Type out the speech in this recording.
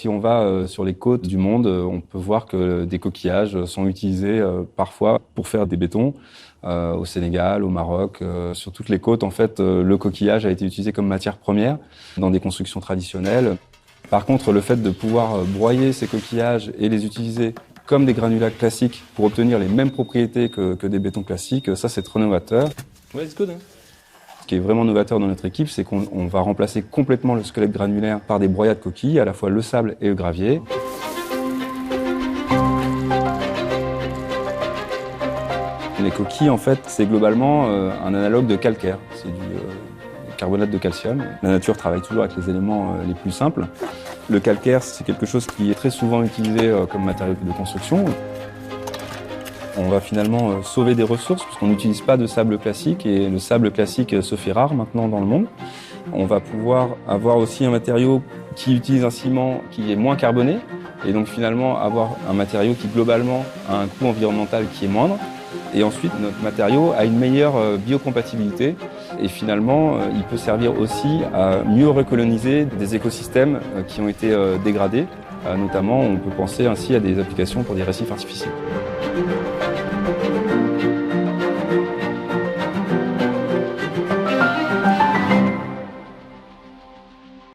Si on va sur les côtes du monde, on peut voir que des coquillages sont utilisés parfois pour faire des bétons. Au Sénégal, au Maroc, sur toutes les côtes, en fait, le coquillage a été utilisé comme matière première dans des constructions traditionnelles. Par contre, le fait de pouvoir broyer ces coquillages et les utiliser comme des granulats classiques pour obtenir les mêmes propriétés que des bétons classiques, ça c'est trop novateur. Ouais, it's good, hein. Ce qui est vraiment novateur dans notre équipe, c'est qu'on va remplacer complètement le squelette granulaire par des broyats de coquilles, à la fois le sable et le gravier. Les coquilles, en fait, c'est globalement un analogue de calcaire. C'est du carbonate de calcium. La nature travaille toujours avec les éléments les plus simples. Le calcaire, c'est quelque chose qui est très souvent utilisé comme matériau de construction. On va finalement sauver des ressources puisqu'on n'utilise pas de sable classique et le sable classique se fait rare maintenant dans le monde. On va pouvoir avoir aussi un matériau qui utilise un ciment qui est moins carboné et donc finalement avoir un matériau qui globalement a un coût environnemental qui est moindre. Et ensuite, notre matériau a une meilleure biocompatibilité et finalement, il peut servir aussi à mieux recoloniser des écosystèmes qui ont été dégradés. Notamment, on peut penser ainsi à des applications pour des récifs artificiels.